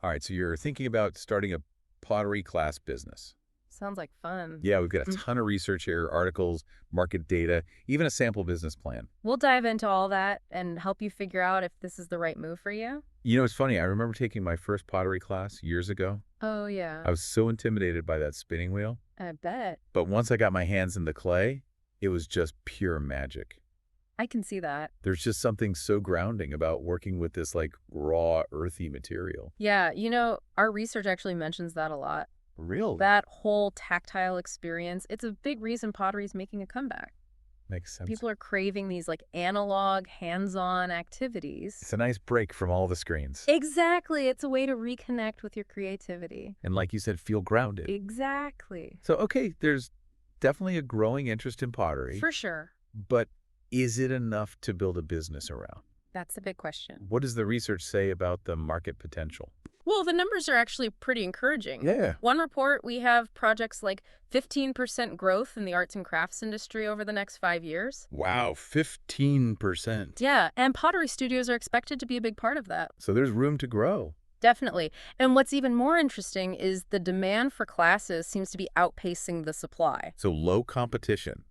All right, so you're thinking about starting a pottery class business. Sounds like fun. Yeah, we've got a Mm. ton of research here, articles, market data, even a sample business plan. We'll dive into all that and help you figure out if this is the right move for you. You know, it's funny. I remember taking my first pottery class years ago. Oh, yeah. I was so intimidated by that spinning wheel. I bet. But once I got my hands in the clay, it was just pure magic. I can see that. There's just something so grounding about working with this like raw, earthy material. Yeah, our research actually mentions that a lot. Really? That whole tactile experience, it's a big reason pottery is making a comeback. Makes sense. People are craving these like analog, hands-on activities. It's a nice break from all the screens. Exactly. It's a way to reconnect with your creativity. And like you said, feel grounded. Exactly. So, okay, there's definitely a growing interest in pottery, For sure. but is it enough to build a business around? That's the big question. What does the research say about the market potential? Well, the numbers are actually pretty encouraging. Yeah. One report, we have projects like 15% growth in the arts and crafts industry over the next 5 years. Wow, 15%. Yeah, and pottery studios are expected to be a big part of that. So there's room to grow. Definitely. And what's even more interesting is the demand for classes seems to be outpacing the supply. So low competition.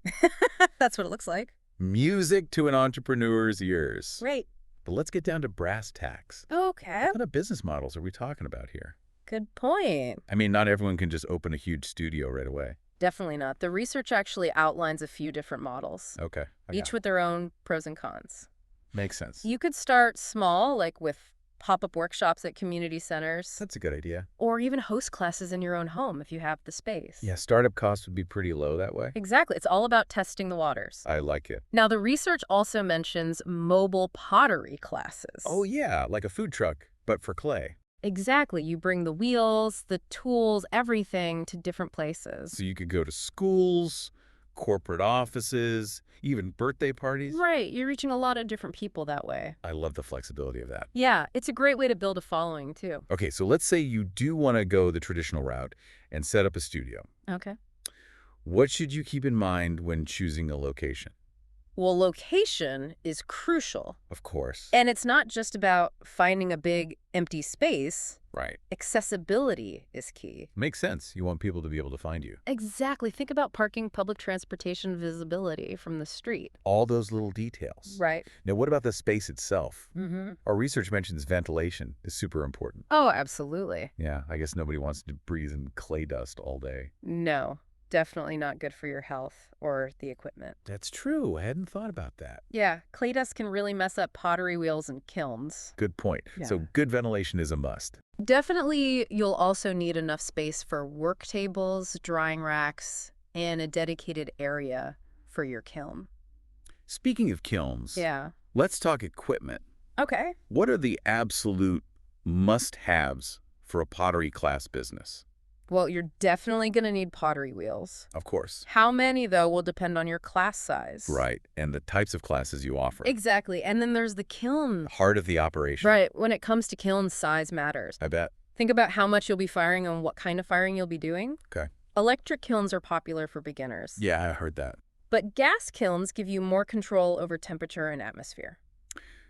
That's what it looks like. Music to an entrepreneur's ears. Right. But let's get down to brass tacks. Okay. What kind of business models are we talking about here? Good point. I mean, not everyone can just open a huge studio right away. Definitely not. The research actually outlines a few different models, Okay. each with their own pros and cons. Makes sense. You could start small, like with pop-up workshops at community centers, That's a good idea. or even host classes in your own home if you have the space. Yeah, startup costs would be pretty low that way. Exactly. It's all about testing the waters. I like it. Now, the research also mentions mobile pottery classes. Oh, yeah, like a food truck, but for clay. Exactly. You bring the wheels, the tools, everything to different places. So you could go to schools, corporate offices, even birthday parties. Right. You're reaching a lot of different people that way. I love the flexibility of that. Yeah, it's a great way to build a following, too. Okay, so let's say you do want to go the traditional route and set up a studio. Okay. What should you keep in mind when choosing a location? Well, location is crucial. Of course. And it's not just about finding a big, empty space. Right. Accessibility is key. Makes sense. You want people to be able to find you. Exactly. Think about parking, public transportation, visibility from the street. All those little details. Right. Now, what about the space itself? Mm-hmm. Our research mentions ventilation is super important. Oh, absolutely. Yeah, I guess nobody wants to breathe in clay dust all day. No, definitely not good for your health or the equipment. That's true. I hadn't thought about that. Yeah, clay dust can really mess up pottery wheels and kilns. Good point. Yeah. So good ventilation is a must. Definitely, you'll also need enough space for work tables, drying racks, and a dedicated area for your kiln. Speaking of kilns, Yeah. let's talk equipment. Okay. What are the absolute must-haves for a pottery class business? Well, you're definitely going to need pottery wheels. Of course. How many, though, will depend on your class size. Right, and the types of classes you offer. Exactly. And then there's the kiln. Heart of the operation. Right. When it comes to kiln, size matters. I bet. Think about how much you'll be firing and what kind of firing you'll be doing. Okay. Electric kilns are popular for beginners. Yeah, I heard that. But gas kilns give you more control over temperature and atmosphere.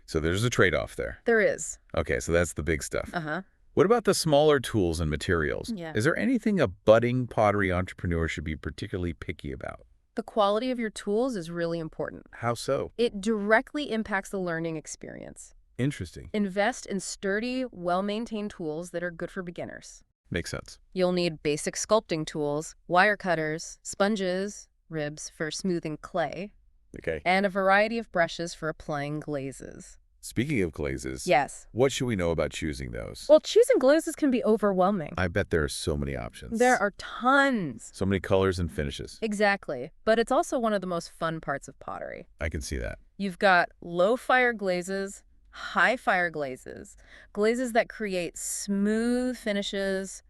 So there's a trade-off there. There is. Okay, so that's the big stuff. Uh-huh. What about the smaller tools and materials? Yeah. Is there anything a budding pottery entrepreneur should be particularly picky about? The quality of your tools is really important. How so? It directly impacts the learning experience. Interesting. Invest in sturdy, well-maintained tools that are good for beginners. Makes sense. You'll need basic sculpting tools, wire cutters, sponges, ribs for smoothing clay, Okay. and a variety of brushes for applying glazes. Speaking of glazes, Yes. what should we know about choosing those? Well, choosing glazes can be overwhelming. I bet there are so many options. There are tons. So many colors and finishes. Exactly. But it's also one of the most fun parts of pottery. I can see that. You've got low-fire glazes, high-fire glazes, glazes that create smooth finishes,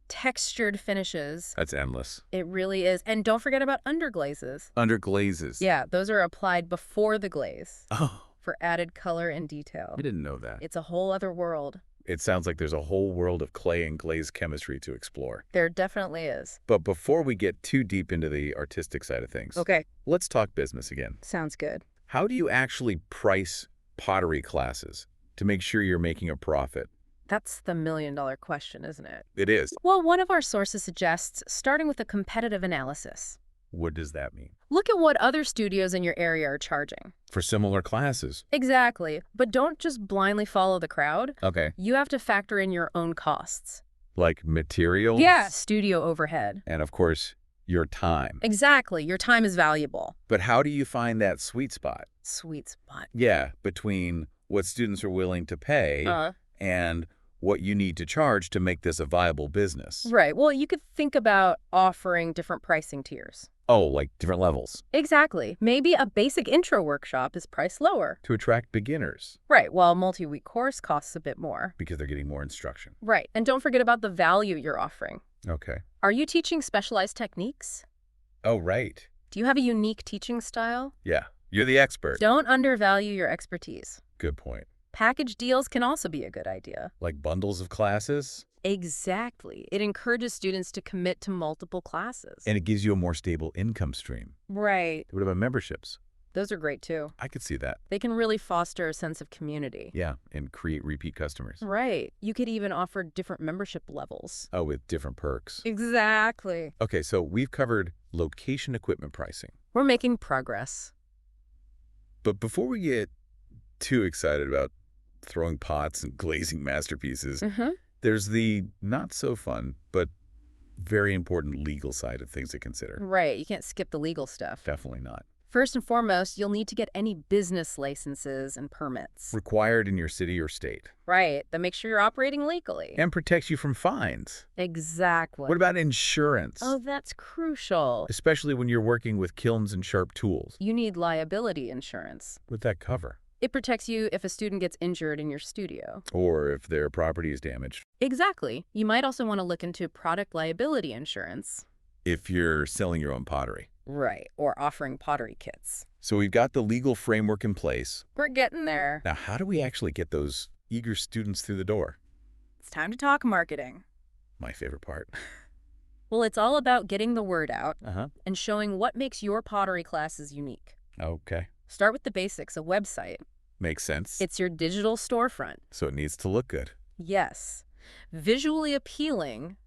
textured finishes. That's endless. It really is. And don't forget about underglazes. Under glazes. Yeah, those are applied before the glaze Oh, for added color and detail. I didn't know that. It's a whole other world. It sounds like there's a whole world of clay and glaze chemistry to explore. There definitely is. But before we get too deep into the artistic side of things, Okay, let's talk business again. sounds good. How do you actually price pottery classes to make sure you're making a profit? That's the million-dollar question, isn't it? It is. Well, one of our sources suggests starting with a competitive analysis. What does that mean? Look at what other studios in your area are charging. For similar classes. Exactly. But don't just blindly follow the crowd. Okay. You have to factor in your own costs. Like materials? Yeah, studio overhead. And of course, your time. Exactly. Your time is valuable. But how do you find that sweet spot? Sweet spot. Yeah, between what students are willing to pay and what you need to charge to make this a viable business. Right. Well, you could think about offering different pricing tiers. Oh, like different levels. Exactly. Maybe a basic intro workshop is priced lower. To attract beginners. Right, while a multi-week course costs a bit more. Because they're getting more instruction. Right, and don't forget about the value you're offering. Okay. Are you teaching specialized techniques? Oh, right. Do you have a unique teaching style? Yeah, you're the expert. Don't undervalue your expertise. Good point. Package deals can also be a good idea. Like bundles of classes? Exactly. It encourages students to commit to multiple classes. And it gives you a more stable income stream. Right. What about memberships? Those are great too. I could see that. They can really foster a sense of community. Yeah, and create repeat customers. Right. You could even offer different membership levels. Oh, with different perks. Exactly. Okay, so we've covered location equipment pricing. We're making progress. But before we get too excited about throwing pots and glazing masterpieces, there's the not so fun, but very important legal side of things to consider. Right. You can't skip the legal stuff. Definitely not. First and foremost, you'll need to get any business licenses and permits. Required in your city or state. Right. That makes sure you're operating legally. And protects you from fines. Exactly. What about insurance? Oh, that's crucial. Especially when you're working with kilns and sharp tools. You need liability insurance. What'd that cover? It protects you if a student gets injured in your studio. Or if their property is damaged. Exactly. You might also want to look into product liability insurance. If you're selling your own pottery. Right. Or offering pottery kits. So we've got the legal framework in place. We're getting there. Now, how do we actually get those eager students through the door? It's time to talk marketing. My favorite part. Well, it's all about getting the word out Uh-huh. and showing what makes your pottery classes unique. Okay. Start with the basics, a website. Makes sense. It's your digital storefront. So it needs to look good. Yes. Visually appealing,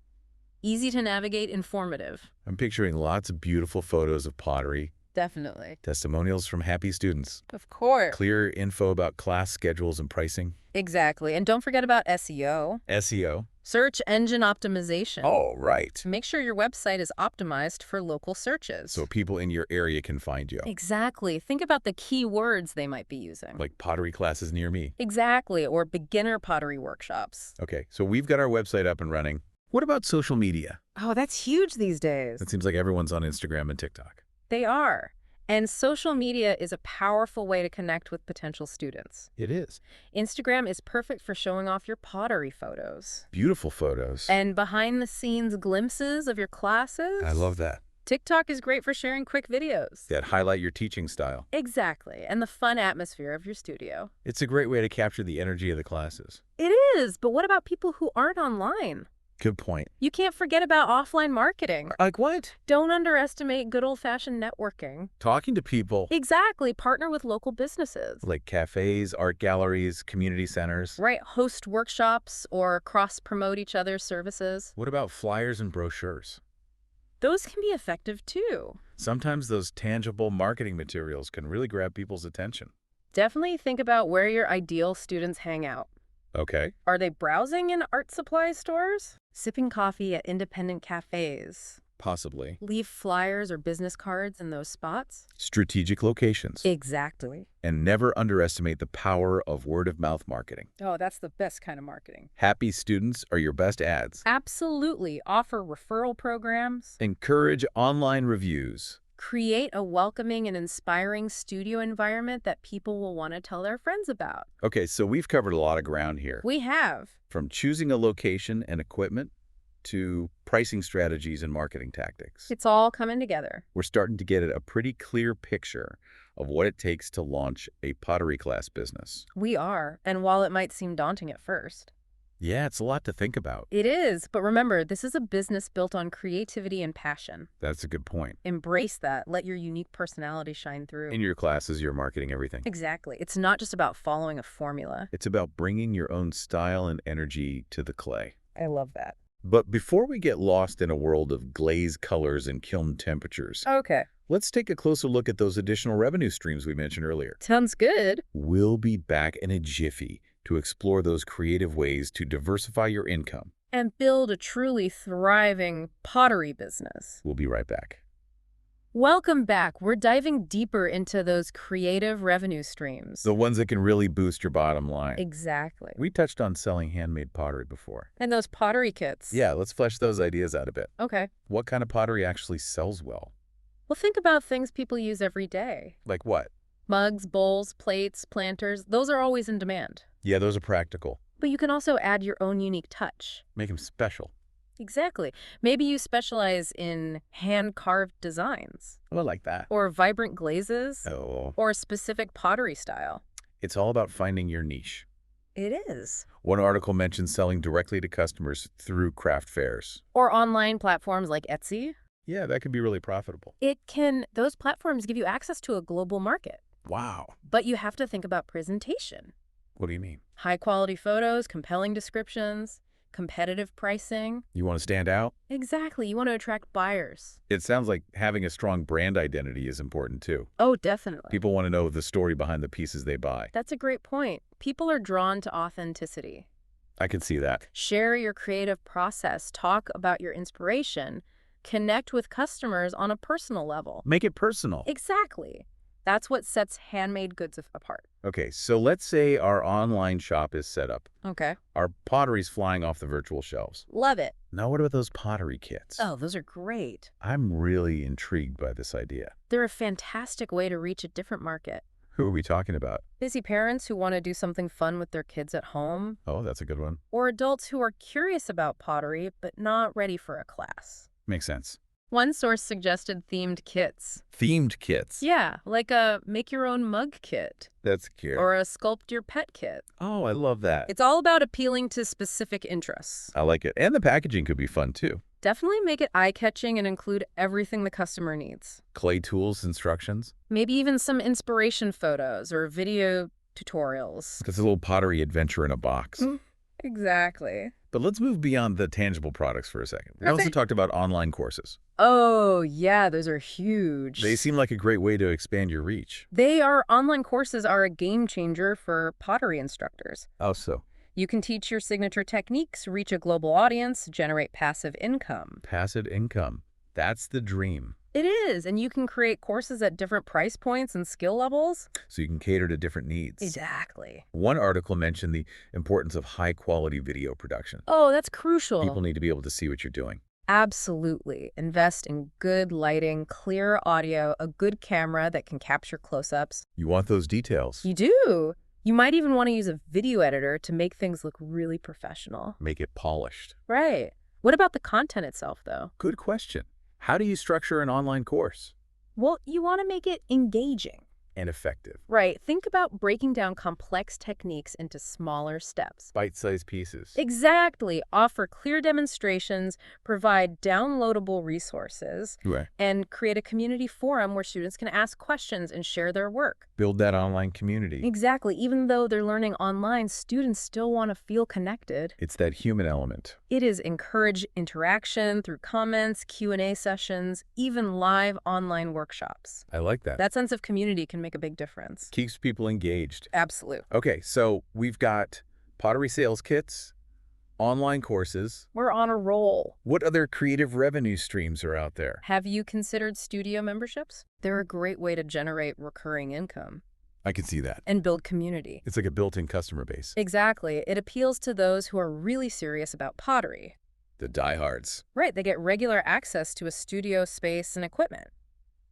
easy to navigate, informative. I'm picturing lots of beautiful photos of pottery, Definitely. testimonials from happy students, Of course. clear info about class schedules and pricing, Exactly. And don't forget about SEO, SEO. search engine optimization. Oh, right. Make sure your website is optimized for local searches. So people in your area can find you. Exactly. Think about the key words they might be using. Like pottery classes near me. Exactly. Or beginner pottery workshops. Okay, so we've got our website up and running. What about social media? Oh, that's huge these days. It seems like everyone's on Instagram and TikTok. They are. And social media is a powerful way to connect with potential students. It is. Instagram is perfect for showing off your pottery photos. Beautiful photos. And behind-the-scenes glimpses of your classes. I love that. TikTok is great for sharing quick videos. That highlight your teaching style. Exactly. And the fun atmosphere of your studio. It's a great way to capture the energy of the classes. It is. But what about people who aren't online? Good point. You can't forget about offline marketing. Like what? Don't underestimate good old-fashioned networking. Talking to people. Exactly. Partner with local businesses. Like cafes, art galleries, community centers. Right. Host workshops or cross-promote each other's services. What about flyers and brochures? Those can be effective too. Sometimes those tangible marketing materials can really grab people's attention. Definitely think about where your ideal students hang out. Okay. Are they browsing in art supply stores? Sipping coffee at independent cafes? Possibly. Leave flyers or business cards in those spots? Strategic locations. Exactly. And never underestimate the power of word-of-mouth marketing. Oh, that's the best kind of marketing. Happy students are your best ads. Absolutely. Offer referral programs. Encourage online reviews. Create a welcoming and inspiring studio environment that people will want to tell their friends about. Okay, so we've covered a lot of ground here. We have. From choosing a location and equipment to pricing strategies and marketing tactics. It's all coming together. We're starting to get a pretty clear picture of what it takes to launch a pottery class business. We are. And while it might seem daunting at first, Yeah, it's a lot to think about. It is, but remember, this is a business built on creativity and passion. That's a good point. Embrace that. Let your unique personality shine through. In your classes, you're marketing everything. Exactly. It's not just about following a formula. It's about bringing your own style and energy to the clay. I love that. But before we get lost in a world of glaze colors and kiln temperatures, Okay. let's take a closer look at those additional revenue streams we mentioned earlier. Sounds good. We'll be back in a jiffy to explore those creative ways to diversify your income. And build a truly thriving pottery business. We'll be right back. Welcome back. We're diving deeper into those creative revenue streams. The ones that can really boost your bottom line. Exactly. We touched on selling handmade pottery before. And those pottery kits. Yeah, let's flesh those ideas out a bit. Okay. What kind of pottery actually sells well? Well, think about things people use every day. Like what? Mugs, bowls, plates, planters. Those are always in demand. Yeah, those are practical. But you can also add your own unique touch. Make them special. Exactly. Maybe you specialize in hand-carved designs. Oh, I like that. Or vibrant glazes. Oh. Or a specific pottery style. It's all about finding your niche. It is. One article mentioned selling directly to customers through craft fairs. Or online platforms like Etsy. Yeah, that could be really profitable. Those platforms give you access to a global market. Wow. But you have to think about presentation. What do you mean? High-quality photos, compelling descriptions, competitive pricing. You want to stand out? Exactly. You want to attract buyers. It sounds like having a strong brand identity is important too. Oh, definitely. People want to know the story behind the pieces they buy. That's a great point. People are drawn to authenticity. I can see that. Share your creative process. Talk about your inspiration. Connect with customers on a personal level. Make it personal. Exactly. That's what sets handmade goods apart. Okay, so let's say our online shop is set up. Okay. Our pottery's flying off the virtual shelves. Love it. Now what about those pottery kits? Oh, those are great. I'm really intrigued by this idea. They're a fantastic way to reach a different market. Who are we talking about? Busy parents who want to do something fun with their kids at home. Oh, that's a good one. Or adults who are curious about pottery but not ready for a class. Makes sense. One source suggested themed kits. Themed kits? Yeah, like a make-your-own mug kit. That's cute. Or a sculpt your pet kit. Oh, I love that. It's all about appealing to specific interests. I like it. And the packaging could be fun too. Definitely make it eye-catching and include everything the customer needs. Clay tools, instructions. Maybe even some inspiration photos or video tutorials. That's a little pottery adventure in a box. Exactly. But let's move beyond the tangible products for a second. We also talked about online courses. Oh, yeah, those are huge. They seem like a great way to expand your reach. Online courses are a game changer for pottery instructors. How so? You can teach your signature techniques, reach a global audience, generate passive income. Passive income. That's the dream. It is, and you can create courses at different price points and skill levels. So you can cater to different needs. Exactly. One article mentioned the importance of high-quality video production. Oh, that's crucial. People need to be able to see what you're doing. Absolutely. Invest in good lighting, clear audio, a good camera that can capture close-ups. You want those details. You do. You might even want to use a video editor to make things look really professional. Make it polished. Right. What about the content itself, though? Good question. How do you structure an online course? Well, you want to make it engaging. And effective. Right. Think about breaking down complex techniques into smaller steps. Bite-sized pieces. Exactly. Offer clear demonstrations, provide downloadable resources, Right. and create a community forum where students can ask questions and share their work. Build that online community. Exactly. Even though they're learning online, students still want to feel connected. It's that human element. It is encourage interaction through comments, Q&A sessions, even live online workshops. I like that. That sense of community can make a big difference. Keeps people engaged. Absolutely. Okay, so we've got pottery sales kits, online courses. We're on a roll. What other creative revenue streams are out there? Have you considered studio memberships? They're a great way to generate recurring income. I can see that. And build community. It's like a built-in customer base. Exactly. It appeals to those who are really serious about pottery. The diehards. Right. They get regular access to a studio space and equipment.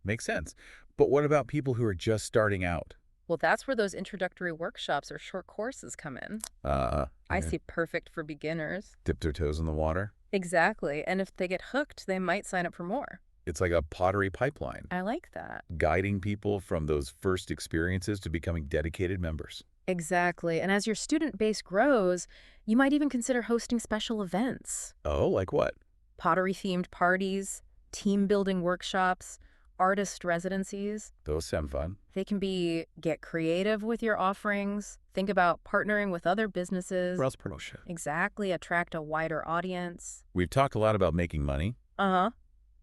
Makes sense. But what about people who are just starting out? Well, that's where those introductory workshops or short courses come in. I see perfect for beginners. Dip their toes in the water. Exactly. And if they get hooked, they might sign up for more. It's like a pottery pipeline. I like that. Guiding people from those first experiences to becoming dedicated members. Exactly. And as your student base grows, you might even consider hosting special events. Oh, like what? Pottery-themed parties, team-building workshops, artist residencies. Those sound fun. They can be get creative with your offerings, think about partnering with other businesses. Cross-promotion. Exactly, attract a wider audience. We've talked a lot about making money, Uh-huh.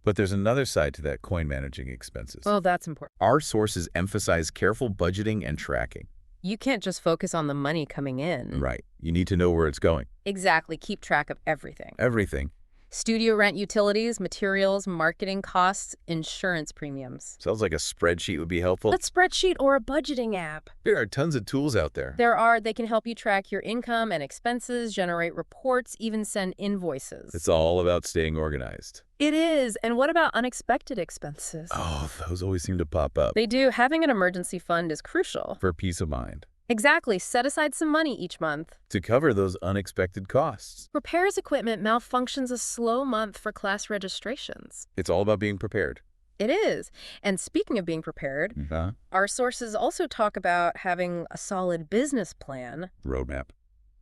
but there's another side to that coin managing expenses. Well, that's important. Our sources emphasize careful budgeting and tracking. You can't just focus on the money coming in. Right. You need to know where it's going. Exactly, keep track of everything. Everything. Studio rent, utilities, materials, marketing costs, insurance premiums. Sounds like a spreadsheet would be helpful. A spreadsheet or a budgeting app. There are tons of tools out there. They can help you track your income and expenses, generate reports, even send invoices. It's all about staying organized. It is. And what about unexpected expenses? Oh, those always seem to pop up. They do. Having an emergency fund is crucial. For peace of mind. Exactly. Set aside some money each month. To cover those unexpected costs. Repairs equipment malfunctions a slow month for class registrations. It's all about being prepared. It is. And speaking of being prepared, our sources also talk about having a solid business plan. Roadmap.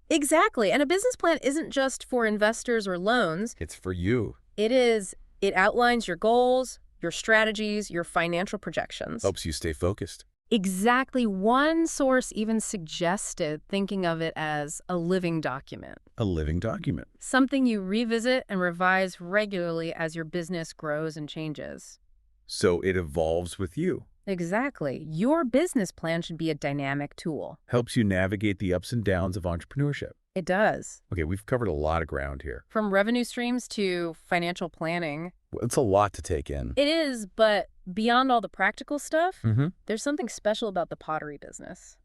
Exactly. And a business plan isn't just for investors or loans. It's for you. It is. It outlines your goals, your strategies, your financial projections. Helps you stay focused. Exactly. One source even suggested thinking of it as a living document. A living document. Something you revisit and revise regularly as your business grows and changes. So it evolves with you. Exactly. Your business plan should be a dynamic tool. Helps you navigate the ups and downs of entrepreneurship. It does. Okay, we've covered a lot of ground here. From revenue streams to financial planning. Well, it's a lot to take in. It is, but beyond all the practical stuff, Mm-hmm. there's something special about the pottery business.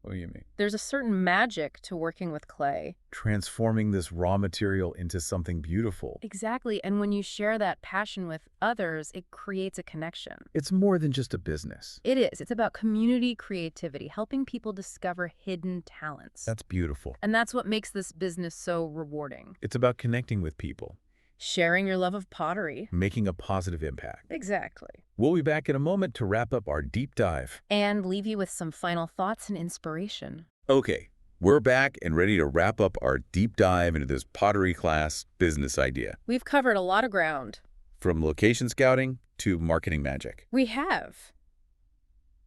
What do you mean? There's a certain magic to working with clay. Transforming this raw material into something beautiful. Exactly, and when you share that passion with others, it creates a connection. It's more than just a business. It is. It's about community creativity, helping people discover hidden talents. That's beautiful. And that's what makes this business so rewarding. It's about connecting with people. Sharing your love of pottery. Making a positive impact. Exactly. We'll be back in a moment to wrap up our deep dive. And leave you with some final thoughts and inspiration. Okay, we're back and ready to wrap up our deep dive into this pottery class business idea. We've covered a lot of ground. From location scouting to marketing magic. We have.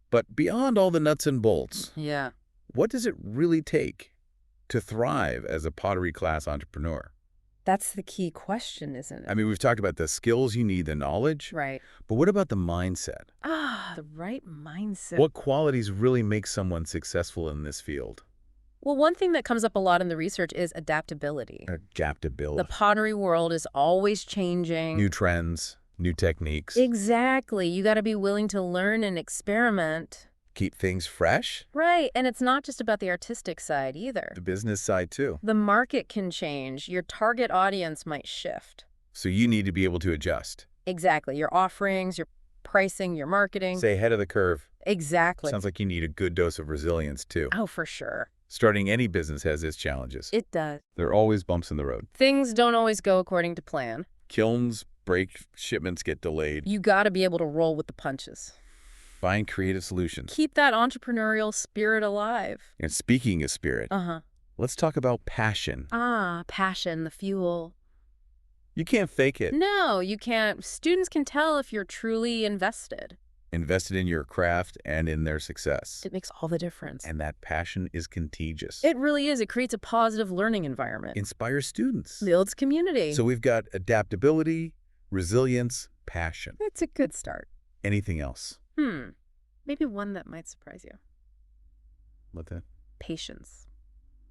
But beyond all the nuts and bolts, Yeah. what does it really take to thrive as a pottery class entrepreneur? That's the key question, isn't it? I mean, we've talked about the skills you need, the knowledge, Right. but what about the mindset? The right mindset. What qualities really make someone successful in this field? Well, one thing that comes up a lot in the research is adaptability. Adaptability. The pottery world is always changing. New trends, new techniques. Exactly. You got to be willing to learn and experiment. Keep things fresh. Right. And it's not just about the artistic side either. The business side, too. The market can change. Your target audience might shift. So you need to be able to adjust. Exactly. Your offerings, your pricing, your marketing. Stay ahead of the curve. Exactly. Sounds like you need a good dose of resilience, too. Oh, for sure. Starting any business has its challenges. It does. There are always bumps in the road. Things don't always go according to plan. Kilns break, shipments get delayed. You got to be able to roll with the punches. Find creative solutions. Keep that entrepreneurial spirit alive. And speaking of spirit, let's talk about passion. Passion, the fuel. You can't fake it. No, you can't. Students can tell if you're truly invested. Invested in your craft and in their success. It makes all the difference. And that passion is contagious. It really is. It creates a positive learning environment. Inspires students. Builds community. So we've got adaptability, resilience, passion. It's a good start. Anything else? Maybe one that might surprise you. What that? Patience.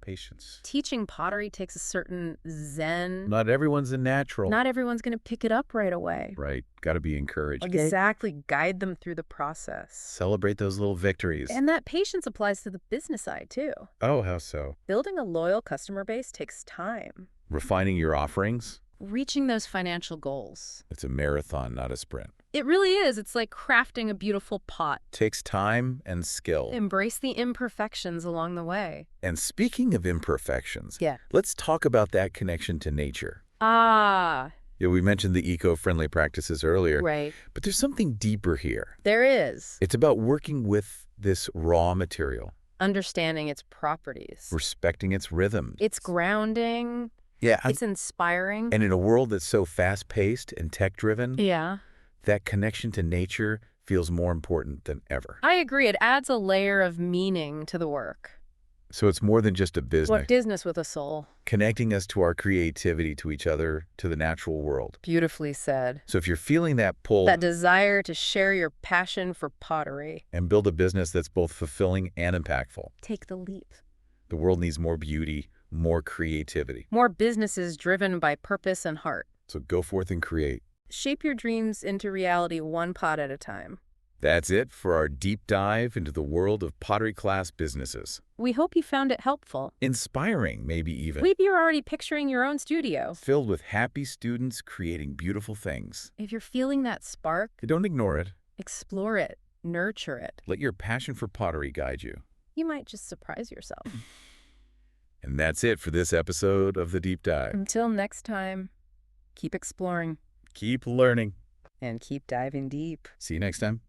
Patience. Teaching pottery takes a certain zen. Not everyone's a natural. Not everyone's going to pick it up right away. Right. Got to be encouraged. Exactly. Guide them through the process. Celebrate those little victories. And that patience applies to the business side, too. Oh, how so? Building a loyal customer base takes time. Refining your offerings. Reaching those financial goals. It's a marathon, not a sprint. It really is. It's like crafting a beautiful pot. Takes time and skill. Embrace the imperfections along the way. And speaking of imperfections, Yeah. let's talk about that connection to nature. Yeah, We mentioned the eco-friendly practices earlier, right. but there's something deeper here. There is. It's about working with this raw material. understanding its properties. respecting its rhythms. It's grounding. Yeah, It's inspiring. and in a world that's so fast-paced and tech-driven, Yeah. that connection to nature feels more important than ever. I agree. It adds a layer of meaning to the work. So it's more than just a business, What business with a soul? connecting us to our creativity, to each other, to the natural world. Beautifully said. So if you're feeling that pull That desire to share your passion for pottery. and build a business that's both fulfilling and impactful, Take the leap. the world needs more beauty, more creativity. More businesses driven by purpose and heart. So go forth and create. Shape your dreams into reality one pot at a time. That's it for our deep dive into the world of pottery class businesses. We hope you found it helpful. Inspiring, maybe even. Maybe you're already picturing your own studio. Filled with happy students creating beautiful things. If you're feeling that spark, Don't ignore it. explore it, nurture it. Let your passion for pottery guide you. You might just surprise yourself. And that's it for this episode of The Deep Dive. Until next time, keep exploring Keep learning. and keep diving deep. See you next time.